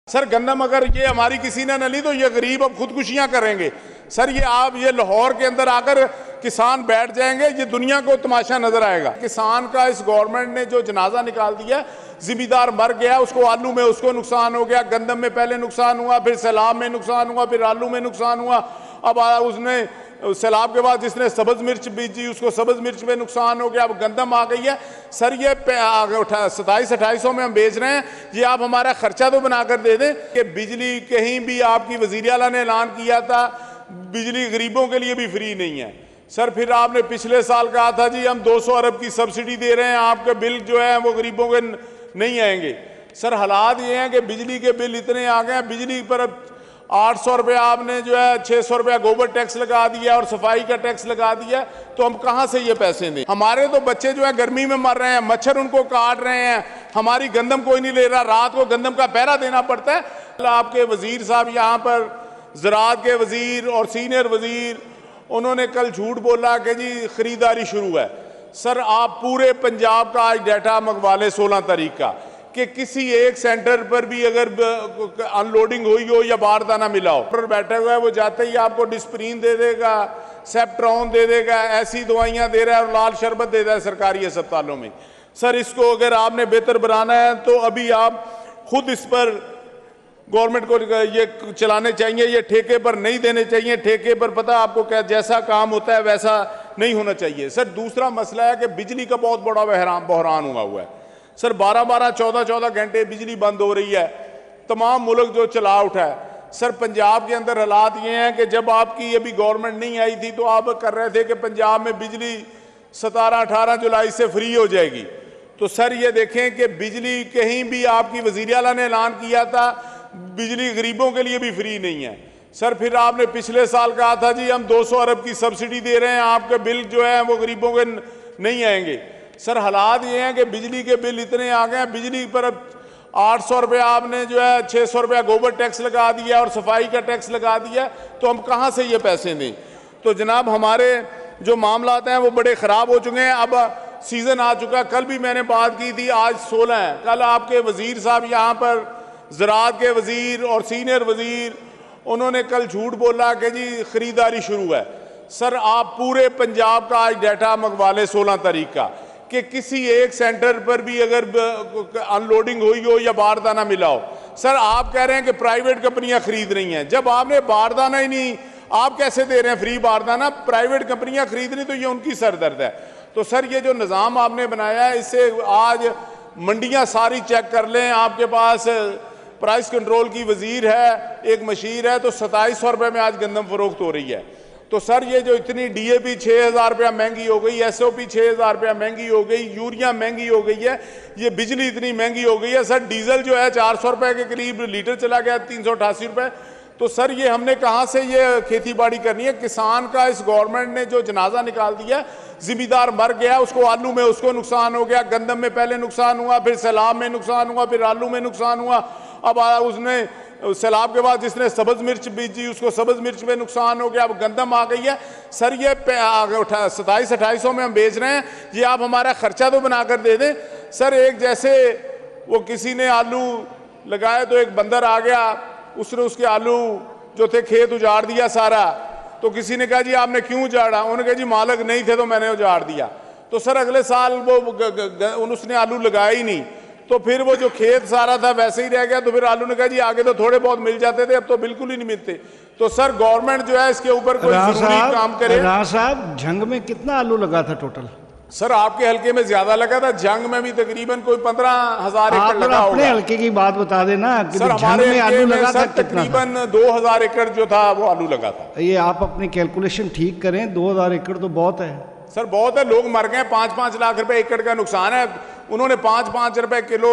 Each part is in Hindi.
सर गंदम अगर ये हमारी किसी ने न ली तो ये गरीब अब खुदकुशियां करेंगे। सर ये आप ये लाहौर के अंदर आकर किसान बैठ जाएंगे, ये दुनिया को तमाशा नजर आएगा। किसान का इस गवर्नमेंट ने जो जनाजा निकाल दिया, जिम्मेदार मर गया, उसको आलू में उसको नुकसान हो गया, गंदम में पहले नुकसान हुआ, फिर सैलाब में नुकसान हुआ, फिर आलू में नुकसान हुआ, अब उसने सैलाब के बाद जिसने सब्ज मिर्च बीजी उसको सब्ज मिर्च में नुकसान हो गया, अब गंदम आ गई है। सर ये 2700-2800 में हम बेच रहे हैं, ये आप हमारा खर्चा तो बनाकर दे दें कि बिजली कहीं भी आपकी वज़ीर आला ने ऐलान किया था बिजली गरीबों के लिए भी फ्री नहीं है। सर फिर आपने पिछले साल कहा था जी हम 200 अरब की सब्सिडी दे रहे हैं, आपके बिल जो है वो गरीबों के नहीं आएंगे। सर हालात ये हैं कि बिजली के बिल इतने आ गए हैं, बिजली पर अब 800 रुपये आपने जो है 600 रुपया गोबर टैक्स लगा दिया और सफाई का टैक्स लगा दिया, तो हम कहाँ से ये पैसे दें? हमारे तो बच्चे जो है गर्मी में मर रहे हैं, मच्छर उनको काट रहे हैं, हमारी गंदम कोई नहीं ले रहा, रात को गंदम का पहरा देना पड़ता है। आपके वजीर साहब यहाँ पर ज़राअत के वजीर और सीनियर वजीर, उन्होंने कल झूठ बोला कि जी खरीदारी शुरू है। सर आप पूरे पंजाब का आज डाटा मंगवा लें 16 तारीख का कि किसी एक सेंटर पर भी अगर अनलोडिंग हुई हो या बारदाना मिला हो, डॉक्टर बैठा हुआ है वो जाते ही आपको डिस्प्रीन दे देगा, सेप्ट्रॉन दे देगा, ऐसी दवाइयाँ दे रहा है और लाल शरबत दे रहा है सरकारी अस्पतालों में। सर इसको अगर आपने बेहतर बनाना है तो अभी आप खुद इस पर गवर्नमेंट को ये चलाने चाहिए, ये ठेके पर नहीं देने चाहिए। ठेके पर पता आपको क्या जैसा काम होता है वैसा नहीं होना चाहिए। सर दूसरा मसला है कि बिजली का बहुत बड़ा बहरान हुआ है। सर 12-12, 14-14 घंटे बिजली बंद हो रही है, तमाम मुल्क जो चला उठा है। सर पंजाब के अंदर हालात ये हैं कि जब आपकी अभी गवर्नमेंट नहीं आई थी तो आप कर रहे थे कि पंजाब में बिजली 17-18 जुलाई से फ्री हो जाएगी। तो सर ये देखें कि बिजली कहीं भी आपकी वज़ीर आला ने ऐलान किया था बिजली गरीबों के लिए भी फ्री नहीं है। सर फिर आपने पिछले साल कहा था जी हम 200 अरब की सब्सिडी दे रहे हैं, आपके बिल जो है वो गरीबों के नहीं आएंगे। सर हालात ये हैं कि बिजली के बिल इतने आ गए हैं, बिजली पर अब 800 रुपये आपने जो है 600 रुपया गोबर टैक्स लगा दिया और सफाई का टैक्स लगा दिया, तो हम कहाँ से ये पैसे दें? तो जनाब हमारे जो मामलात हैं वो बड़े ख़राब हो चुके हैं। अब सीज़न आ चुका, कल भी मैंने बात की थी, आज 16 है। कल आपके वज़ीर साहब यहाँ पर ज़राअत के वज़ीर और सीनियर वज़ीर, उन्होंने कल झूठ बोला कि जी खरीदारी शुरू है। सर आप पूरे पंजाब का आज डाटा मंगवा लें 16 तारीख का कि किसी एक सेंटर पर भी अगर अनलोडिंग हुई हो या बारदाना मिला हो। सर आप कह रहे हैं कि प्राइवेट कंपनियां खरीद रही हैं, जब आपने बारदाना ही नहीं, आप कैसे दे रहे हैं फ्री बारदाना? प्राइवेट कंपनियां खरीद रही तो ये उनकी सरदर्द है। तो सर ये जो निज़ाम आपने बनाया है, इससे आज मंडियां सारी चेक कर लें, आपके पास प्राइस कंट्रोल की वजीर है, एक मशीर है, तो 2700 रुपये में आज गंदम फरोख्त हो रही है। तो सर ये जो इतनी DAP 6000 रुपया महंगी हो गई, SOP 6000 रुपया महंगी हो गई, यूरिया महंगी हो गई है, ये बिजली इतनी महंगी हो गई है। सर डीजल जो है 400 रुपये के करीब लीटर चला गया, 388 रुपये। तो सर ये हमने कहाँ से ये खेती बाड़ी करनी है? किसान का इस गवर्नमेंट ने जो जनाजा निकाल दिया, जिम्मेदार मर गया, उसको आलू में उसको नुकसान हो गया, गंदम में पहले नुकसान हुआ, फिर सैलाब में नुकसान हुआ, फिर आलू में नुकसान हुआ, अब उसने सैलाब के बाद जिसने सब्ज मिर्च बीजी उसको सब्ज मिर्च में नुकसान हो गया, अब गंदम आ गई है। सर ये 2700-2800 में हम बेच रहे हैं, ये आप हमारा खर्चा तो बनाकर दे दें। सर एक जैसे वो किसी ने आलू लगाए तो एक बंदर आ गया, उसने उसके आलू जो थे खेत उजाड़ दिया सारा। तो किसी ने कहा जी आपने क्यों उजाड़ा? उन्होंने कहा जी मालिक नहीं थे तो मैंने उजाड़ दिया। तो सर अगले साल वो उसने आलू लगाया ही नहीं, तो फिर वो जो खेत सारा था वैसे ही रह गया। तो फिर आलू ने कहा जी आगे तो थोड़े बहुत मिल जाते थे, अब तो बिल्कुल ही नहीं मिलते। तो सर गवर्नमेंट जो है इसके ऊपर कोई जरूरी काम करे। राणा साहब झंग में कितना आलू लगा था टोटल? सर आपके हल्के में ज्यादा लगा था, जंग में भी तकरीबन कोई 15,000 एकड़ लगा होगा। अपने हल्के की बात बता देना। सर हमारे में आलू लगा था तकरीबन 2000 एकड़ जो था वो आलू लगा था। ये आप अपनी कैलकुलेशन ठीक करें, 2000 एकड़ तो बहुत है। सर बहुत है, लोग मर गए, 5-5 लाख रुपए एकड़ का नुकसान है। उन्होंने 5-5 रुपए किलो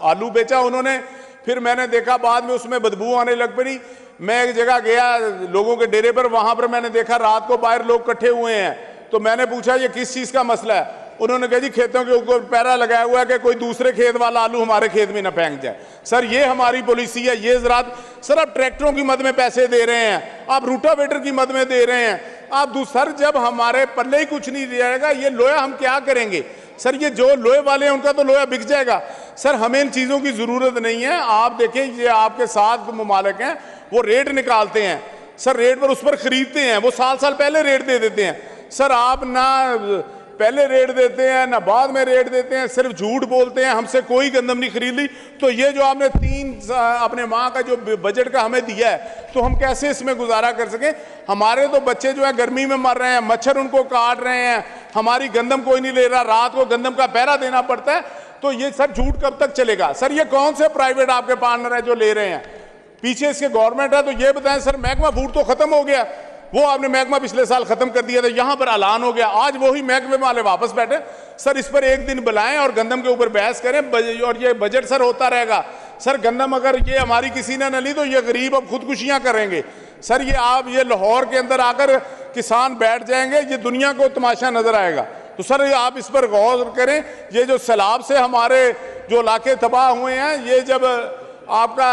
आलू बेचा उन्होंने, फिर मैंने देखा बाद में उसमें बदबू आने लग पड़ी। मैं एक जगह गया लोगों के डेरे पर, वहां पर मैंने देखा रात को बाहर लोग इकट्ठे हुए हैं। तो मैंने पूछा ये किस चीज का मसला है? उन्होंने कहा जी खेतों के ऊपर पैरा लगाया हुआ है कि कोई दूसरे खेत वाला आलू हमारे खेत में न फेंक जाए। सर ये हमारी पॉलिसी है, ये ज़रात। सर आप ट्रैक्टरों की मद में पैसे दे रहे हैं, आप रूटावेटर की मद में दे रहे हैं, आप सर जब हमारे पल्ले ही कुछ नहीं रहेगा, ये लोहा हम क्या करेंगे? सर ये जो लोहे वाले हैं उनका तो लोहा बिक जाएगा। सर हमें इन चीज़ों की ज़रूरत नहीं है। आप देखें, ये आपके साथ ममालिक हैं, वो रेट निकालते हैं सर, रेट पर उस पर ख़रीदते हैं, वो साल साल पहले रेट दे देते हैं। सर आप ना पहले रेट देते हैं ना बाद में रेट देते हैं, सिर्फ झूठ बोलते हैं, हमसे कोई गंदम नहीं खरीद ली। तो ये जो आपने अपने माह का जो बजट का हमें दिया है, तो हम कैसे इसमें गुजारा कर सकें? हमारे तो बच्चे जो है गर्मी में मर रहे हैं, मच्छर उनको काट रहे हैं, हमारी गंदम कोई नहीं ले रहा, रात को गंदम का पहरा देना पड़ता है। तो ये सर झूठ कब तक चलेगा? सर ये कौन से प्राइवेट आपके पार्टनर है जो ले रहे हैं? पीछे इसके गवर्नमेंट है। तो ये बताएं सर, महकमा फूड तो खत्म हो गया, वो आपने महकमा पिछले साल खत्म कर दिया था, यहां पर ऐलान हो गया, आज वही महकमे वाले वापस बैठे। सर इस पर एक दिन बुलाएं और गंदम के ऊपर बहस करें, और ये बजट सर होता रहेगा। सर गंदम अगर ये हमारी किसी ने न ली तो ये गरीब अब खुदकुशियां करेंगे। सर ये लाहौर के अंदर आकर किसान बैठ जाएंगे, ये दुनिया को तमाशा नजर आएगा। तो सर आप इस पर गौर करें। ये जो सैलाब से हमारे जो इलाके तबाह हुए हैं, ये जब आपका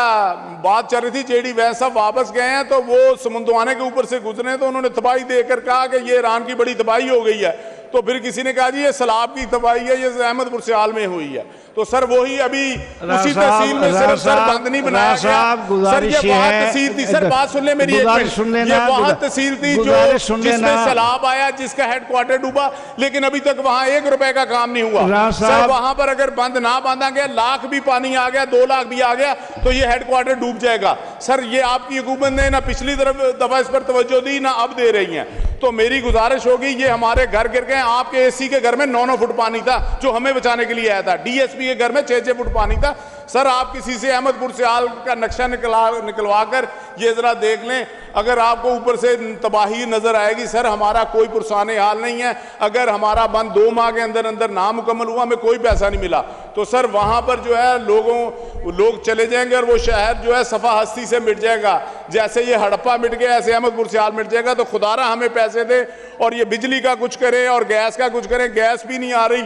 बात चल रही थी, जेडी वैस साहब वापस गए हैं, तो वो समुद्रवाने के ऊपर से गुजरे तो उन्होंने तबाही देकर कहा कि ये ईरान की बड़ी तबाही हो गई है। तो फिर किसी ने कहा जी ये सैलाब की तबाही है, ये अहमदपुर सियाल में हुई है। तो सर वही अभी उसी तहसील में सिर्फ सर बंद नहीं बनाया गया। सर ये वहाँ तहसील थी, सर बात सुन ले मेरी, ये वहाँ तहसील थी जो जिसमें सैलाब आया, जिसका हेडक्वार्टर डूबा, लेकिन अभी तक वहाँ 1 रुपए का काम नहीं हुआ। सर वहां पर अगर बंद ना बांधा गया, लाख भी पानी आ गया, 2 लाख भी आ गया, तो ये हेडक्वार्टर डूब जाएगा। सर ये आपकी हुकूमत ने ना पिछली दफा इस पर तवज्जो दी, ना अब दे रही है। तो मेरी गुजारिश होगी, ये हमारे घर गिर गए, आपके एसी के घर में 9-9 फुट पानी था जो हमें बचाने के लिए आया था, डीएसपी के घर में 6-6 फुट पानी था। सर आप किसी से अहमदपुर सियाल का नक्शा निकलवा कर ये जरा देख लें, अगर आपको ऊपर से तबाही नजर आएगी। सर हमारा कोई पुरसाने हाल नहीं है, अगर हमारा बंद 2 माह के अंदर अंदर ना मुकम्मल हुआ, हमें कोई पैसा नहीं मिला, तो सर वहां पर जो है लोग चले जाएंगे और वो शहर जो है सफा हस्ती से मिट जाएगा। जैसे ये हड़प्पा मिट गया, ऐसे अहमदपुर सियाल मिट जाएगा। तो खुदारा हमें पैसे दे और ये बिजली का कुछ करें और गैस का कुछ करें। गैस भी नहीं आ रही,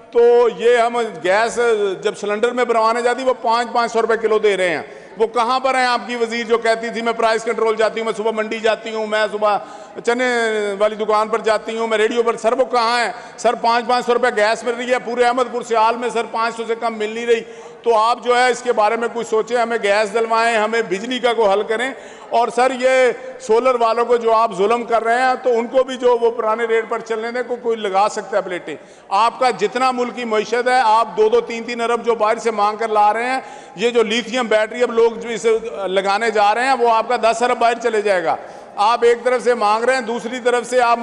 तो ये हम गैस जब सिलेंडर में भरवाने जाती वो 500 रुपए किलो दे रहे हैं। वो कहाँ पर हैं आपकी वजीर जो कहती थी मैं प्राइस कंट्रोल जाती हूँ, मैं सुबह मंडी जाती हूँ, मैं सुबह चने वाली दुकान पर जाती हूँ, मैं रेडियो पर। सर वो कहाँ है? सर 500 रुपये गैस मिल रही है, पूरे अहमदपुर सियाल में सर 500 से कम मिल नहीं रही। तो आप जो है इसके बारे में कुछ सोचें, हमें गैस दिलवाएं, हमें बिजली का को हल करें। और सर ये सोलर वालों को जो आप जुल्म कर रहे हैं, तो उनको भी जो वो पुराने रेट पर चलने दें, कोई लगा सकता है प्लेटें। आपका जितना मुल्क की मईशत है, आप 2-2, 3-3 अरब जो बाहर से मांग कर ला रहे हैं, ये जो लिथियम बैटरी अब लोग जो इसे लगाने जा रहे हैं, वो आपका 10 अरब बाहर चले जाएगा। आप एक तरफ से मांग रहे हैं, दूसरी तरफ से आप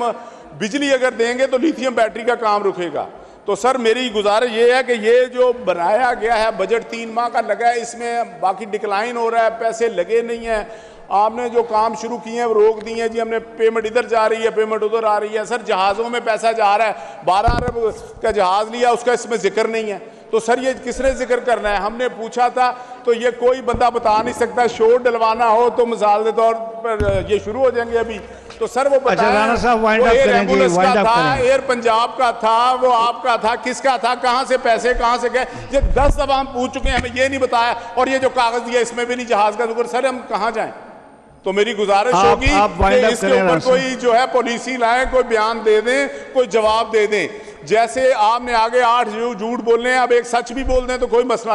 बिजली अगर देंगे तो लिथियम बैटरी का काम रुकेगा। तो सर मेरी गुजारिश ये है कि ये जो बनाया गया है बजट 3 माह का लगा है, इसमें बाकी डिक्लाइन हो रहा है, पैसे लगे नहीं हैं। आपने जो काम शुरू किए हैं वो रोक दिए हैं जी, हमने पेमेंट इधर जा रही है, पेमेंट उधर आ रही है। सर जहाज़ों में पैसा जा रहा है, 12 अरब का जहाज़ लिया, उसका इसमें जिक्र नहीं है। तो सर ये किसने जिक्र करना है? हमने पूछा था तो ये कोई बंदा बता नहीं सकता। शोर डलवाना हो तो मिसाल के तौर पर ये शुरू हो जाएंगे अभी। तो सर वो एयर एम्बुलेंस का था, एयर पंजाब का था, वो आपका था, किसका था, कहाँ से पैसे कहाँ से गए, ये 10 दफा हम पूछ चुके हैं, हमें ये नहीं बताया। और ये जो कागज दिया इसमें भी नहीं जहाज का जिक्र। सर हम कहाँ जाएं? तो मेरी गुजारिश होगी कि इसके ऊपर कोई जो है पॉलिसी लाए, कोई बयान दे दें, कोई जवाब दे दें। जैसे आपने आगे 8 झूठ बोलने हैं, अब एक सच भी बोल दें तो कोई मसला नहीं।